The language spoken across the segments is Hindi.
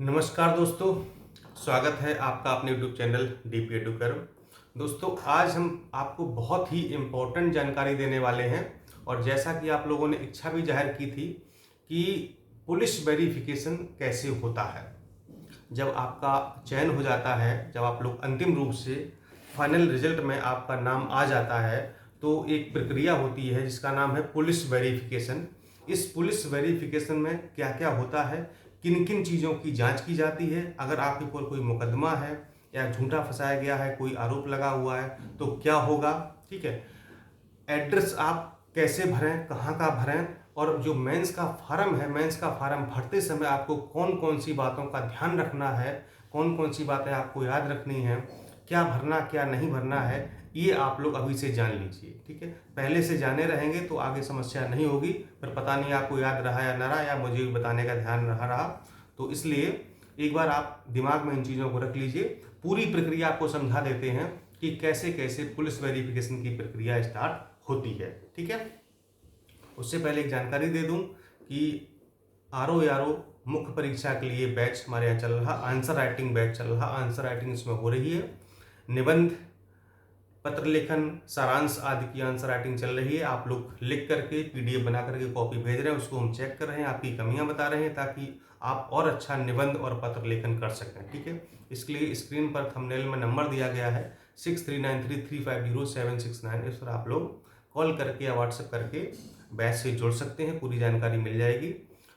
नमस्कार दोस्तों, स्वागत है आपका अपने यूट्यूब चैनल डीपी एडुकर। दोस्तों, आज हम आपको बहुत ही इम्पोर्टेंट जानकारी देने वाले हैं और जैसा कि आप लोगों ने इच्छा भी जाहिर की थी कि पुलिस वेरिफिकेशन कैसे होता है। जब आपका चयन हो जाता है, जब आप लोग अंतिम रूप से फाइनल रिजल्ट में आपका नाम आ जाता है, तो एक प्रक्रिया होती है जिसका नाम है पुलिस वेरिफिकेशन। इस पुलिस वेरिफिकेशन में क्या क्या होता है, किन किन चीज़ों की जांच की जाती है, अगर आपके ऊपर कोई मुकदमा है या झूठा फंसाया गया है, कोई आरोप लगा हुआ है तो क्या होगा, ठीक है। एड्रेस आप कैसे भरें, कहाँ का भरें, और जो मेंस का फार्म है, मेंस का फार्म भरते समय आपको कौन कौन सी बातों का ध्यान रखना है, कौन कौन सी बातें आपको याद रखनी है, क्या भरना क्या नहीं भरना है, ये आप लोग अभी से जान लीजिए, ठीक है। पहले से जाने रहेंगे तो आगे समस्या नहीं होगी, पर पता नहीं आपको याद रहा या ना रहा, या मुझे भी बताने का ध्यान रहा, तो इसलिए एक बार आप दिमाग में इन चीज़ों को रख लीजिए। पूरी प्रक्रिया आपको समझा देते हैं कि कैसे कैसे पुलिस वेरिफिकेशन की प्रक्रिया स्टार्ट होती है, ठीक है। उससे पहले एक जानकारी दे दूं कि आरओ मुख्य परीक्षा के लिए बैच हमारे यहाँ चल रहा, आंसर राइटिंग बैच चल रहा। आंसर राइटिंग इसमें हो रही है, निबंध, पत्र लेखन, सारांश आदि की आंसर राइटिंग चल रही है। आप लोग लिख करके पीडीएफ बना करके कॉपी भेज रहे हैं, उसको हम चेक कर रहे हैं, आपकी कमियां बता रहे हैं ताकि आप और अच्छा निबंध और पत्र लेखन कर सकें, ठीक है। इसके लिए स्क्रीन पर थंबनेल में नंबर दिया गया है 6393350769। इस पर आप लोग कॉल करके या व्हाट्सएप करके बैच से जुड़ सकते हैं, पूरी जानकारी मिल जाएगी।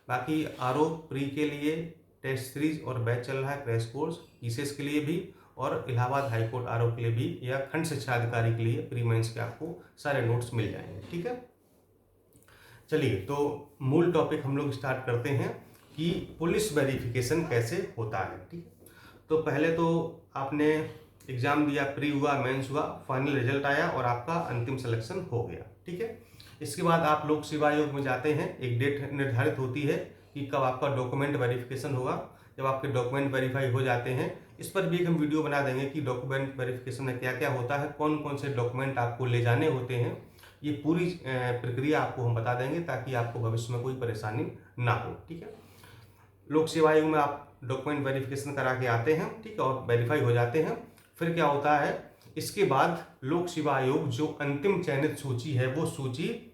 बाकी आरओ प्री के लिए टेस्ट सीरीज और बैच चल रहा है, क्रैश कोर्स पीसीएस के लिए भी, और इलाहाबाद हाईकोर्ट आरओ के लिए भी, या खंड शिक्षा अधिकारी के लिए प्री मेंस के आपको सारे नोट्स मिल जाएंगे, ठीक है। चलिए, तो मूल टॉपिक हम लोग स्टार्ट करते हैं कि पुलिस वेरिफिकेशन कैसे होता है, ठीक है। तो पहले तो आपने एग्जाम दिया, प्री हुआ, मेंस हुआ, फाइनल रिजल्ट आया और आपका अंतिम सिलेक्शन हो गया, ठीक है। इसके बाद आप लोग सेवा आयोग में जाते हैं, एक डेट निर्धारित होती है कि कब आपका डॉक्यूमेंट वेरिफिकेशन होगा। जब आपके डॉक्यूमेंट वेरीफाई हो जाते हैं, इस पर भी एक हम वीडियो बना देंगे कि डॉक्यूमेंट वेरिफिकेशन में क्या क्या होता है, कौन कौन से डॉक्यूमेंट आपको ले जाने होते हैं, ये पूरी प्रक्रिया आपको हम बता देंगे ताकि आपको भविष्य में कोई परेशानी ना हो, ठीक है। लोक सेवा आयोग में आप डॉक्यूमेंट वेरिफिकेशन करा के आते हैं, ठीक है, और वेरीफाई हो जाते हैं। फिर क्या होता है, इसके बाद लोक सेवा आयोग जो अंतिम चयनित सूची है वो सूची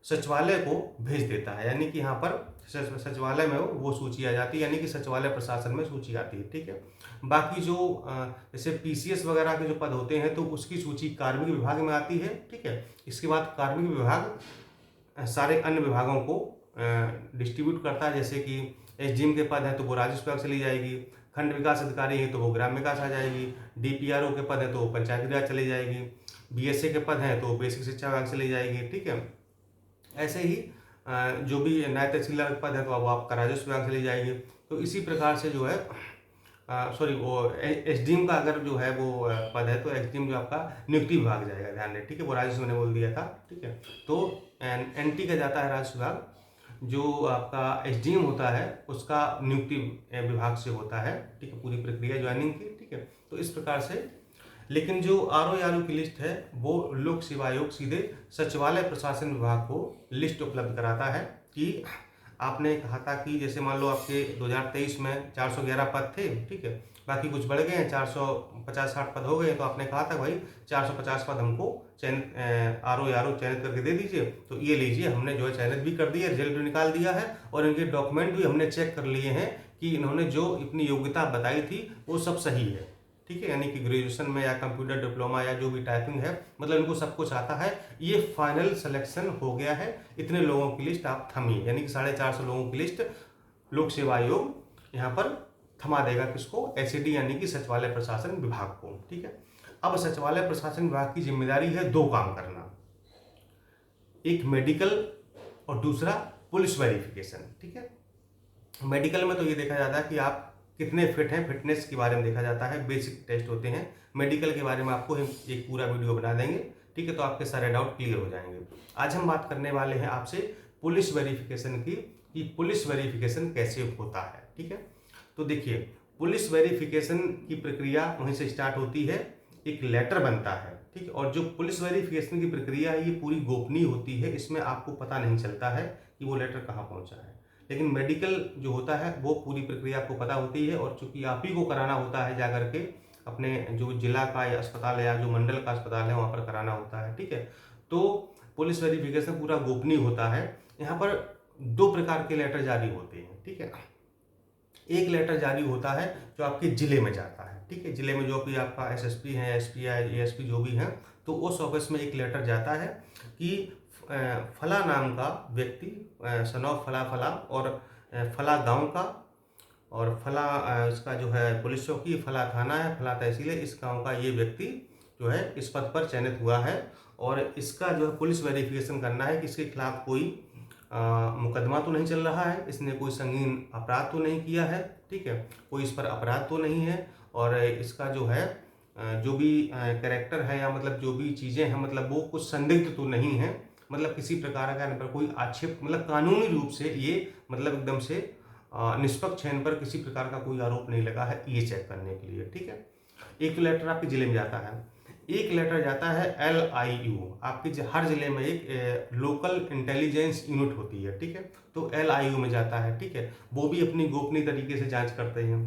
सचिवालय को भेज देता है, यानी कि यहाँ पर सचिवालय में वो सूची आ जाती है, यानी कि सचिवालय प्रशासन में सूची आती है, ठीक है। बाकी जो जैसे पीसीएस वगैरह के जो पद होते हैं तो उसकी सूची कार्मिक विभाग में आती है, ठीक है। इसके बाद कार्मिक विभाग सारे अन्य विभागों को डिस्ट्रीब्यूट करता है, जैसे कि एसडीएम के पद है तो वो राजस्व विभाग चली जाएगी, खंड विकास अधिकारी है तो वो ग्राम विकास आ जाएगी, डीपीआरओ के पद है तो पंचायती राज चली जाएगी, बीएसए के पद हैं तो बेसिक शिक्षा विभाग चली जाएगी, ठीक है। ऐसे ही जो भी न्याय तहसीलदार पद है तो अब आपका राजस्व विभाग चली जाएगी। तो इसी प्रकार से जो है सॉरी, वो एसडीएम का अगर जो है वो पद है तो एसडीएम जो आपका नियुक्ति विभाग जाएगा, ध्यान दें, ठीक है। वो राजस्व मैंने बोल दिया था, ठीक है। तो एनटी का जाता है राजस्व विभाग, जो आपका एसडीएम होता है उसका नियुक्ति विभाग से होता है, ठीक है, पूरी प्रक्रिया ज्वाइनिंग की, ठीक है। तो इस प्रकार से, लेकिन जो आरओ की लिस्ट है वो लोक सेवा आयोग सीधे सचिवालय प्रशासन विभाग को लिस्ट उपलब्ध कराता है कि आपने कहा था कि जैसे मान लो आपके 2023 में 411 पद थे, ठीक है, बाकी कुछ बढ़ गए हैं, 450-60 पद हो गए, तो आपने कहा था भाई 450 पद हमको चयन आरओ चयनित करके दे दीजिए। तो ये लीजिए, हमने जो है चयनित भी कर दिया, रिजल्ट भी निकाल दिया है और इनके डॉक्यूमेंट भी हमने चेक कर लिए हैं कि इन्होंने जो अपनी योग्यता बताई थी वो सब सही है, ठीक है। यानी कि ग्रेजुएशन में या कंप्यूटर डिप्लोमा या जो भी टाइपिंग है, मतलब इनको सब कुछ आता है। ये फाइनल सिलेक्शन हो गया है, इतने लोगों की लिस्ट आप थमिए, यानी कि 450 लोगों की लिस्ट लोक सेवा आयोग यहाँ पर थमा देगा, किसको, एसईडी यानी कि सचिवालय प्रशासन विभाग को, ठीक है। अब सचिवालय प्रशासन विभाग की जिम्मेदारी है दो काम करना, एक मेडिकल और दूसरा पुलिस वेरिफिकेशन, ठीक है। मेडिकल में तो ये देखा जाता है कि आप कितने फिट हैं, फिटनेस के बारे में देखा जाता है, बेसिक टेस्ट होते हैं। मेडिकल के बारे में आपको एक पूरा वीडियो बना देंगे, ठीक है, तो आपके सारे डाउट क्लियर हो जाएंगे। आज हम बात करने वाले हैं आपसे पुलिस वेरिफिकेशन की, कि पुलिस वेरिफिकेशन कैसे होता है, ठीक है। तो देखिए, पुलिस वेरिफिकेशन की प्रक्रिया वहीं से स्टार्ट होती है, एक लेटर बनता है, ठीक है। और जो पुलिस वेरिफिकेशन की प्रक्रिया है ये पूरी गोपनीय होती है, इसमें आपको पता नहीं चलता है कि वो लेटर कहाँ पहुँचा है। लेकिन मेडिकल जो होता है वो पूरी प्रक्रिया आपको पता होती है, और चूंकि आप ही को कराना होता है जा करके अपने जो जिला का या अस्पताल है या जो मंडल का अस्पताल है वहाँ पर कराना होता है, ठीक है। तो पुलिस वेरिफिकेशन पूरा गोपनीय होता है। यहाँ पर 2 प्रकार के लेटर जारी होते हैं, ठीक है। एक लेटर जारी होता है जो आपके ज़िले में जाता है, ठीक है। ज़िले में जो भी आपका एसएसपी है, एसपी है, एएसपी जो भी हैं, तो उस ऑफिस में एक लेटर जाता है कि फला नाम का व्यक्ति, सन ऑफ फला फला, और फला गांव का, और फला इसका जो है पुलिस चौकी, फला थाना है, फला तहसील है, इस गांव का ये व्यक्ति जो है इस पद पर चयनित हुआ है, और इसका जो है पुलिस वेरिफिकेशन करना है कि इसके खिलाफ कोई मुकदमा तो नहीं चल रहा है, इसने कोई संगीन अपराध तो नहीं किया है, ठीक है, कोई इस पर अपराध तो नहीं है, और इसका जो है जो भी कैरेक्टर है या मतलब जो भी चीज़ें हैं मतलब वो कुछ संदिग्ध तो नहीं है, मतलब किसी प्रकार का इन पर कोई आक्षेप, मतलब कानूनी रूप से ये मतलब एकदम से निष्पक्ष है, इन पर किसी प्रकार का कोई आरोप नहीं लगा है, ये चेक करने के लिए, ठीक है। एक तो लेटर आपके ज़िले में जाता है, एक लेटर जाता है LIU, आपके हर ज़िले में एक लोकल इंटेलिजेंस यूनिट होती है, ठीक है, तो LIU में जाता है, ठीक है। वो भी अपनी गोपनीय तरीके से जांच करते हैं।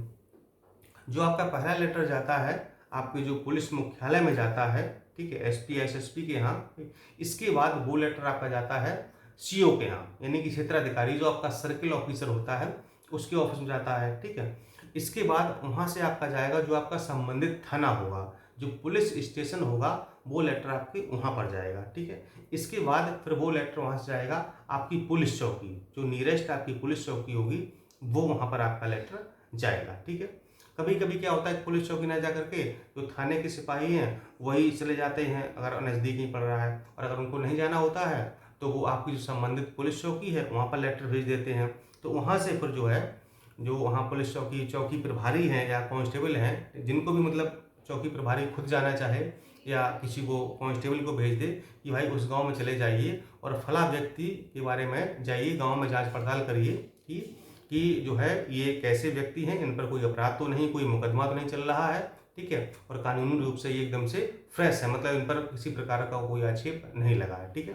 जो आपका पहला लेटर जाता है आपके जो पुलिस मुख्यालय में जाता है, ठीक है, SP SSP के यहाँ, इसके बाद वो लेटर आपका जाता है CO के यहाँ, यानी कि क्षेत्राधिकारी जो आपका सर्किल ऑफिसर होता है उसके ऑफिस में जाता है, ठीक है। इसके बाद वहाँ से आपका जाएगा जो आपका संबंधित थाना होगा, जो पुलिस स्टेशन होगा, वो लेटर आपके वहाँ पर जाएगा, ठीक है। इसके बाद फिर वो लेटर वहाँ से जाएगा आपकी पुलिस चौकी, जो नियरेस्ट आपकी पुलिस चौकी होगी, वो वहाँ पर आपका लेटर जाएगा, ठीक है। कभी कभी क्या होता है पुलिस चौकी ना जा करके जो थाने के सिपाही हैं वही चले जाते हैं, अगर नज़दीक ही पड़ रहा है, और अगर उनको नहीं जाना होता है तो वो आपकी जो संबंधित पुलिस चौकी है वहाँ पर लेटर भेज देते हैं। तो वहाँ से फिर जो है जो वहाँ पुलिस चौकी प्रभारी हैं या कांस्टेबल हैं, जिनको भी मतलब चौकी प्रभारी खुद जाना चाहे या किसी को कांस्टेबल को भेज दे कि भाई उस गांव में चले जाइए और फला व्यक्ति के बारे में जाइए, गांव में जांच पड़ताल करिए कि जो है ये कैसे व्यक्ति हैं, इन पर कोई अपराध तो नहीं, कोई मुकदमा तो नहीं चल रहा है, ठीक है, और कानूनी रूप से ये एकदम से फ्रेश है, मतलब इन पर किसी प्रकार का कोई आक्षेप नहीं लगा है, ठीक है।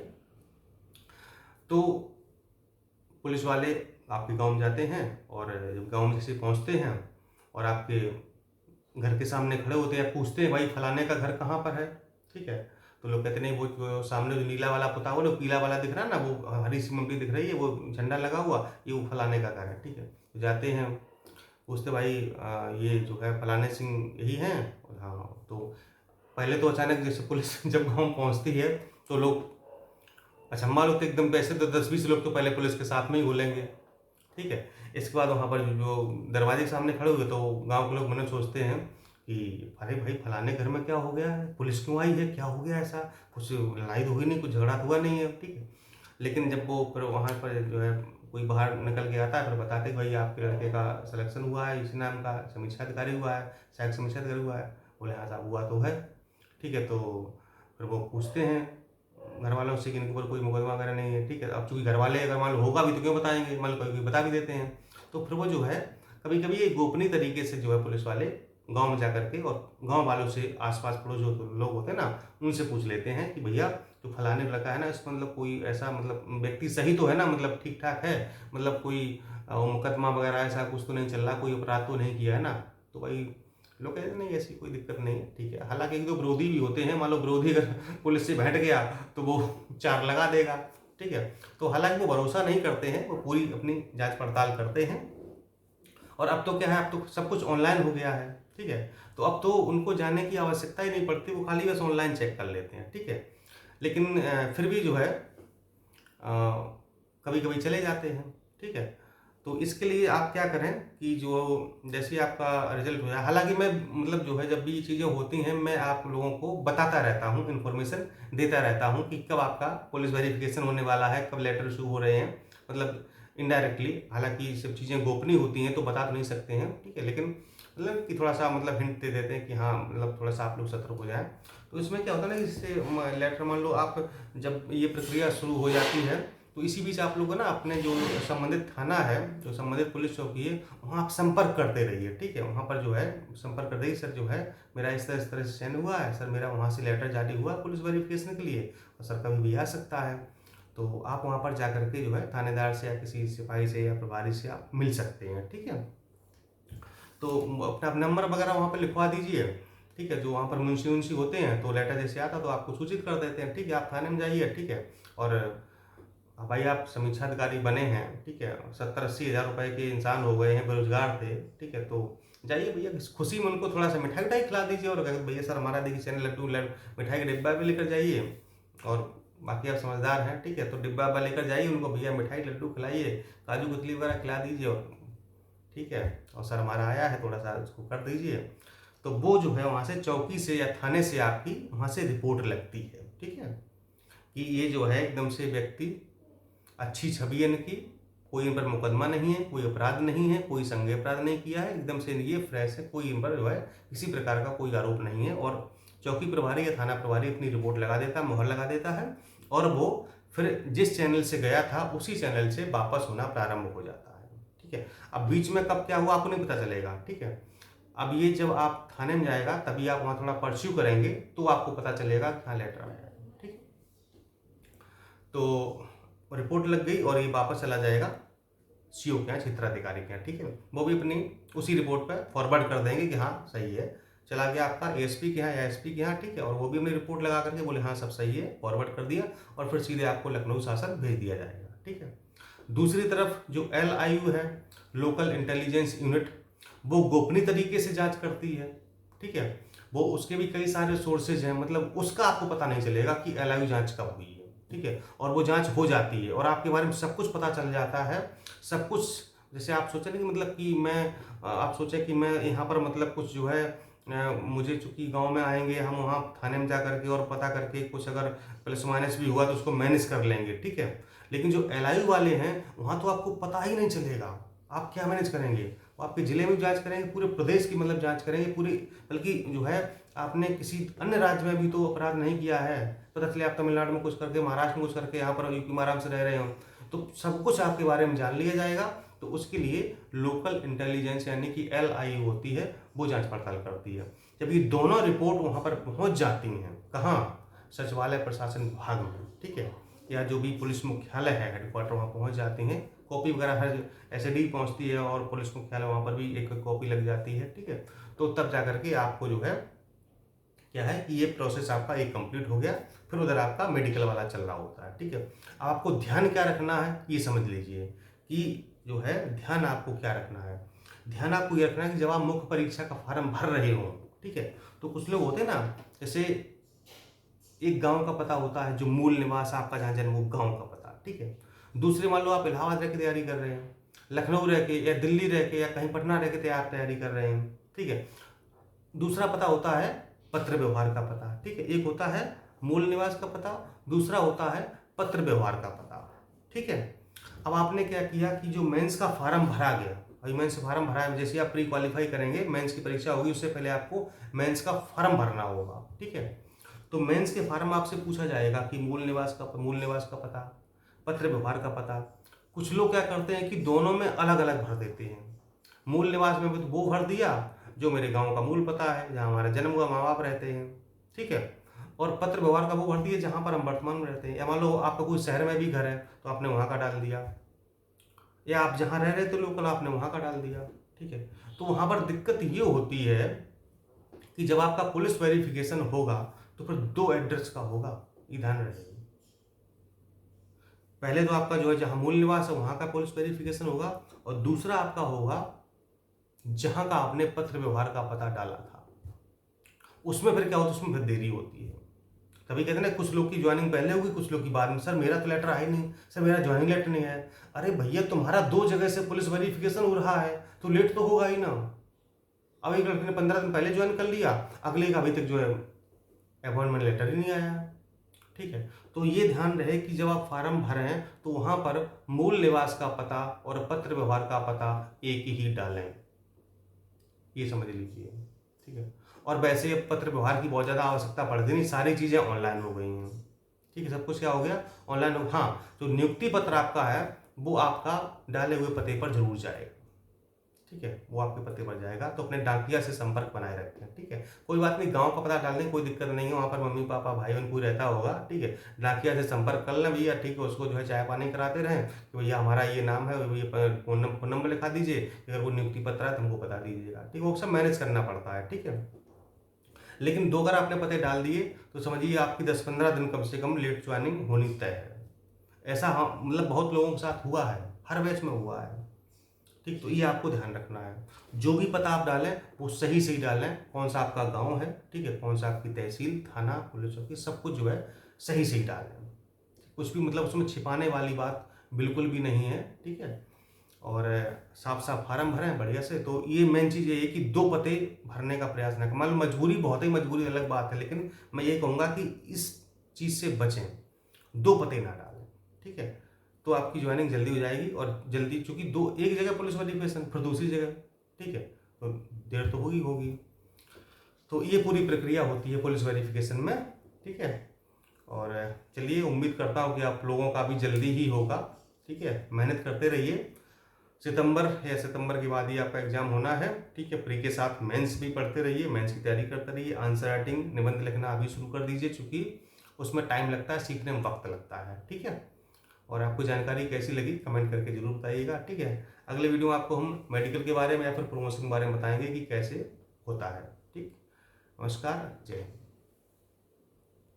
तो पुलिस वाले आपके गांव में जाते हैं, और जब गांव में जैसे पहुंचते हैं और आपके घर के सामने खड़े होते हैं, पूछते हैं भाई फलाने का घर कहाँ पर है, ठीक है। तो लोग कहते नहीं वो सामने जो नीला वाला पुता हुआ, पीला वाला दिख रहा है ना, वो हरी सी मम्मी दिख रही है, वो झंडा लगा हुआ, ये वो फलाने का घर है, ठीक है। तो जाते हैं, पूछते भाई ये जो है फलाने सिंह यही हैं? हाँ। तो पहले तो अचानक जैसे पुलिस जब गाँव पहुँचती है तो लोग अचंभा लोग तो एकदम, वैसे तो 10-20 लोग तो पहले पुलिस के साथ में ही बोलेंगे, ठीक है। इसके बाद वहाँ पर जो दरवाजे के सामने खड़े हुए तो गांव के लोग मन में सोचते हैं कि अरे भाई फलाने घर में क्या हो गया है, पुलिस क्यों आई है, क्या हो गया ऐसा, कुछ लड़ाई तो हुई नहीं, कुछ झगड़ा हुआ नहीं है, ठीक है। लेकिन जब वो फिर वहाँ पर जो है कोई बाहर निकल के आता है, फिर बताते भाई आपके लड़के का सिलेक्शन हुआ है, इसी नाम का समीक्षा अधिकारी हुआ है, सहायक समीक्षा अधिकारी हुआ है। बोले हाँ साहब हुआ तो है, ठीक है। तो फिर वो पूछते हैं घर वालों से कि इनके ऊपर कोई मुकदमा वगैरह नहीं है, ठीक है। अब चूँकि घर वाले अगर मान लो होगा भी तो क्यों बताएंगे, मान लो कोई बता भी देते हैं। तो फिर वो जो है कभी कभी ये गोपनीय तरीके से जो है पुलिस वाले गांव में जा करके और गांव वालों से, आसपास पड़ोस जो लोग होते हैं ना, उनसे पूछ लेते हैं कि भैया जो फलाने लड़का है ना, इसमें मतलब कोई ऐसा मतलब व्यक्ति सही तो है ना, मतलब ठीक ठाक है, मतलब कोई मुकदमा वगैरह ऐसा कुछ तो नहीं चल रहा, कोई अपराध तो नहीं किया है ना। तो भाई लोग कहते हैं नहीं ऐसी कोई दिक्कत नहीं है, ठीक है। हालांकि एक दो विरोधी भी होते हैं, मान लो विरोधी अगर पुलिस से बैठ गया तो वो चार लगा देगा, ठीक है। तो हालांकि वो भरोसा नहीं करते हैं, वो पूरी अपनी जांच पड़ताल करते हैं। और अब तो क्या है, अब तो सब कुछ ऑनलाइन हो गया है, ठीक है। तो अब तो उनको जाने की आवश्यकता ही नहीं पड़ती, वो खाली बस ऑनलाइन चेक कर लेते हैं, ठीक है। लेकिन फिर भी जो है कभी कभी चले जाते हैं, ठीक है। तो इसके लिए आप क्या करें कि जो जैसे ही आपका रिजल्ट हो जाए, हालांकि मैं मतलब जो है जब भी ये चीज़ें होती हैं मैं आप लोगों को बताता रहता हूँ, इन्फॉर्मेशन देता रहता हूँ कि कब आपका पुलिस वेरिफिकेशन होने वाला है, कब लेटर इशू हो रहे हैं, मतलब इनडायरेक्टली। हालांकि ये सब चीज़ें गोपनीय होती हैं तो बता तो नहीं सकते हैं, ठीक है, लेकिन मतलब कि थोड़ा सा मतलब हिंट दे देते हैं कि हाँ मतलब थोड़ा सा आप लोग सतर्क हो जाएं। तो इसमें क्या होता है ना, इससे लेटर मान लो आप जब ये प्रक्रिया शुरू हो जाती है तो इसी बीच आप लोग ना अपने जो संबंधित थाना है, जो संबंधित पुलिस चौकी है, वहाँ आप संपर्क करते रहिए, ठीक है। वहाँ पर जो है संपर्क कर रहिए, सर जो है मेरा इस तरह से चयन हुआ है, सर मेरा वहाँ से लेटर जारी हुआ पुलिस वेरिफिकेशन के लिए, और सर कभी भी आ सकता है। तो आप वहाँ पर जा कर के जो है थानेदार से या किसी सिपाही से या प्रभारी से आप मिल सकते हैं, ठीक है। तो अपना नंबर वगैरह वहाँ पर लिखवा दीजिए, ठीक है। जो वहाँ पर मुंशी होते हैं तो लेटर जैसे आता तो आपको सूचित कर देते हैं, ठीक है। आप थाने में जाइए, ठीक है। और भाई आप समीक्षा अधिकारी बने हैं, ठीक है, 70-80 हज़ार रुपए के इंसान हो गए हैं, बेरोजगार थे, ठीक है। तो जाइए भैया, खुशी में उनको थोड़ा सा मिठाई उठाई खिला दीजिए और भैया सर हमारा देखिए चैनल लड्डू मिठाई का डिब्बा भी लेकर जाइए। और बाकी आप समझदार हैं, ठीक है, तो डिब्बा वब्बा लेकर जाइए, उनको भैया मिठाई लड्डू खिलाइए, काजू कतली वगैरह खिला दीजिए, और ठीक है, और सर हमारा आया है थोड़ा सा उसको कर दीजिए। तो वो जो है वहाँ से चौकी से या थाने से आपकी वहाँ से रिपोर्ट लगती है, ठीक है, कि ये जो है एकदम से व्यक्ति अच्छी छवि है इनकी, कोई इन पर मुकदमा नहीं है, कोई अपराध नहीं है, कोई संज्ञेय अपराध नहीं किया है, एकदम से ये फ्रेश है, कोई इन पर जो है किसी प्रकार का कोई आरोप नहीं है। और चौकी प्रभारी या थाना प्रभारी अपनी रिपोर्ट लगा देता है, मुहर लगा देता है, और वो फिर जिस चैनल से गया था उसी चैनल से वापस होना प्रारंभ हो जाता है, ठीक है। अब बीच में कब क्या हुआ आपको नहीं पता चलेगा, ठीक है। अब ये जब आप थाने में जाएगा तभी आप वहाँ थोड़ा परस्यू करेंगे तो आपको पता चलेगा कि हाँ लेटर आया है, ठीक है। तो रिपोर्ट लग गई और ये वापस चला जाएगा सीओ के यहाँ, क्षेत्राधिकारी के यहाँ, ठीक है। वो भी अपनी उसी रिपोर्ट पर फॉरवर्ड कर देंगे कि हाँ सही है, चला गया आपका एएसपी के यहाँ या एसपी के यहाँ, ठीक है। और वो भी अपनी रिपोर्ट लगा करके बोले हाँ सब सही है, फॉरवर्ड कर दिया, और फिर सीधे आपको लखनऊ शासन भेज दिया जाएगा, ठीक है। दूसरी तरफ जो LIU है, लोकल इंटेलिजेंस यूनिट, वो गोपनीय तरीके से जांच करती है, ठीक है। वो उसके भी कई सारे सोर्सेज हैं, मतलब उसका आपको पता नहीं चलेगा कि LIU जांच कब हुई है, ठीक है। और वो जांच हो जाती है और आपके बारे में सब कुछ पता चल जाता है, सब कुछ। जैसे आप सोचें कि मतलब कि आप सोचें कि मैं यहाँ पर मतलब कुछ जो है मुझे चूंकि गांव में आएंगे हम, वहाँ थाने में जा करके और पता करके कुछ अगर प्लस माइनस भी हुआ तो उसको मैनेज कर लेंगे, ठीक है। लेकिन जो LIU वाले हैं वहाँ तो आपको पता ही नहीं चलेगा, आप क्या मैनेज करेंगे। वो आपके ज़िले में जांच करेंगे, पूरे प्रदेश की मतलब जांच करेंगे पूरी, बल्कि जो है आपने किसी अन्य राज्य में भी तो अपराध नहीं किया है, पता चले आप तमिलनाडु में कुछ करके, महाराष्ट्र में कुछ करके, यहाँ पर यूपी में आराम से रह रहे हो, तो सब कुछ आपके बारे में जान लिया जाएगा। तो उसके लिए लोकल इंटेलिजेंस यानी कि LIU होती है, वो जांच पड़ताल करती है। जब ये दोनों रिपोर्ट वहाँ पर पहुँच जाती हैं, कहाँ, सचिवालय प्रशासन विभाग में, ठीक है, या जो भी पुलिस मुख्यालय है हेडक्वार्टर, वहाँ पहुँच जाती हैं, कॉपी वगैरह हर SD पहुँचती है और पुलिस मुख्यालय वहाँ पर भी एक कॉपी लग जाती है, ठीक है। तो तब जा करके आपको जो है क्या है कि ये प्रोसेस आपका एक कंप्लीट हो गया, फिर उधर आपका मेडिकल वाला चल रहा होता है, ठीक है। अब आपको ध्यान क्या रखना है ये समझ लीजिए, कि जो है ध्यान आपको क्या रखना है। ध्यान आपको ये रखना है कि जब आप मुख्य परीक्षा का फॉर्म भर रहे हो, ठीक है, तो कुछ लोग होते हैं ना, जैसे एक गांव का पता होता है, जो मूल निवास आपका जहाँ जन्म, वो गांव का पता, ठीक है। दूसरे मान लो आप इलाहाबाद रह के तैयारी कर रहे हैं, लखनऊ रह के या दिल्ली रह के या कहीं पटना रह के तैयारी कर रहे हैं, ठीक है। दूसरा पता होता है पत्र व्यवहार का पता, ठीक है। एक होता है मूल निवास का पता, दूसरा होता है पत्र व्यवहार का पता, ठीक है। अब आपने क्या किया कि जो मेंस का फॉर्म भरा गया, अभी मेंस फॉर्म भरा है, जैसे आप प्री क्वालिफाई करेंगे, मेंस की परीक्षा होगी, उससे पहले आपको मेंस का फॉर्म भरना होगा, ठीक है। तो मेंस के फॉर्म आपसे पूछा जाएगा कि मूल निवास का पता, पत्र व्यवहार का पता। कुछ लोग क्या करते हैं कि दोनों में अलग अलग भर देते हैं, मूल निवास में भी तो वो भर दिया जो मेरे गांव का मूल पता है, जहाँ हमारा जन्म हुआ, माँ बाप रहते हैं, ठीक है। और पत्र व्यवहार का वो भर दिया जहाँ पर हम वर्तमान में रहते हैं, या मान लो आपका कोई शहर में भी घर है तो आपने वहाँ का डाल दिया, या आप जहाँ रह रहे थे लोकल आपने वहाँ का डाल दिया, ठीक है। तो वहाँ पर दिक्कत ये होती है कि जब आपका पुलिस वेरिफिकेशन होगा तो फिर 2 एड्रेस का होगा, ये ध्यान रखेगा। पहले तो आपका जो है जहाँ मूल निवास है वहाँ का पुलिस वेरिफिकेशन होगा, और दूसरा आपका होगा जहाँ का आपने पत्र व्यवहार का पता डाला था, उसमें फिर क्या होता है, उसमें फिर देरी होती है। कभी कहते हैं ना, कुछ लोग की ज्वाइनिंग पहले होगी, कुछ लोग की बाद में। सर मेरा तो लेटर आया ही नहीं, सर मेरा ज्वाइनिंग लेटर नहीं आया। अरे भैया तुम्हारा 2 जगह से पुलिस वेरिफिकेशन हो रहा है तो लेट तो होगा ही ना। अब एक लड़के ने 15 दिन पहले ज्वाइन कर लिया, अगले का अभी तक जो है अपॉइंटमेंट लेटर ही नहीं आया, ठीक है। तो ये ध्यान रहे कि जब आप फॉर्म भरें तो वहाँ पर मूल निवास का पता और पत्र व्यवहार का पता एक ही डालें, ये समझ लीजिए, ठीक है। और वैसे पत्र व्यवहार की बहुत ज़्यादा आवश्यकता पड़ती नहीं, सारी चीज़ें ऑनलाइन हो गई हैं, ठीक है। सब कुछ क्या हो गया, ऑनलाइन हो। हाँ, जो नियुक्ति पत्र आपका है वो आपका डाले हुए पते पर जरूर जाएगा, ठीक है, वो आपके पते पर जाएगा। तो अपने डाकिया से संपर्क बनाए रखें, ठीक है। कोई बात नहीं, गांव का पता डाल दें, कोई दिक्कत नहीं है, वहाँ पर मम्मी पापा भाई बहन कोई रहता होगा, ठीक है। डाकिया से संपर्क कर लें भैया, ठीक है। उसको जो है चाय पानी कराते रहें कि भैया हमारा ये नाम है, ये फोन नंबर लिखा दीजिए, अगर कोई नियुक्ति पत्र है तो हमको बता दीजिएगा, ठीक है। वो सब मैनेज करना पड़ता है, ठीक है। लेकिन 2 बार आपने पते डाल दिए तो समझिए आपकी 10-15 दिन कम से कम लेट ज्वाइनिंग होनी तय है। ऐसा हाँ मतलब बहुत लोगों के साथ हुआ है, हर बैच में हुआ है, ठीक। तो ये आपको ध्यान रखना है, जो भी पता आप डालें वो सही सही डालें, कौन सा आपका गांव है, ठीक है, कौन सा आपकी तहसील, थाना, पुलिस चौकी, सब कुछ जो है सही सही डालें। कुछ भी मतलब उसमें छिपाने वाली बात बिल्कुल भी नहीं है, ठीक है। और साफ साफ फार्म भरें बढ़िया से। तो ये मेन चीज़ ये है कि 2 पते भरने का प्रयास ना करें। मान लो मजबूरी, बहुत ही मजबूरी अलग बात है, लेकिन मैं ये कहूँगा कि इस चीज़ से बचें, 2 पते ना डालें, ठीक है। तो आपकी ज्वाइनिंग जल्दी हो जाएगी। और जल्दी चूंकि एक जगह पुलिस वेरिफिकेशन, फिर दूसरी जगह, ठीक है, तो देर तो होगी होगी। तो ये पूरी प्रक्रिया होती है पुलिस वेरिफिकेशन में, ठीक है। और चलिए, उम्मीद करता हूँ कि आप लोगों का भी जल्दी ही होगा, ठीक है। मेहनत करते रहिए। सितंबर के बाद ही आपका एग्जाम होना है, ठीक है। प्री के साथ मेंस भी पढ़ते रहिए, मेंस की तैयारी करते रहिए। आंसर राइटिंग, निबंध लिखना अभी शुरू कर दीजिए, चूंकि उसमें टाइम लगता है, सीखने में वक्त लगता है, ठीक है। और आपको जानकारी कैसी लगी कमेंट करके जरूर बताइएगा, ठीक है। अगले वीडियो में आपको हम मेडिकल के बारे में या फिर प्रमोशन के बारे में बताएंगे कि कैसे होता है, ठीक। नमस्कार, जय हिंद।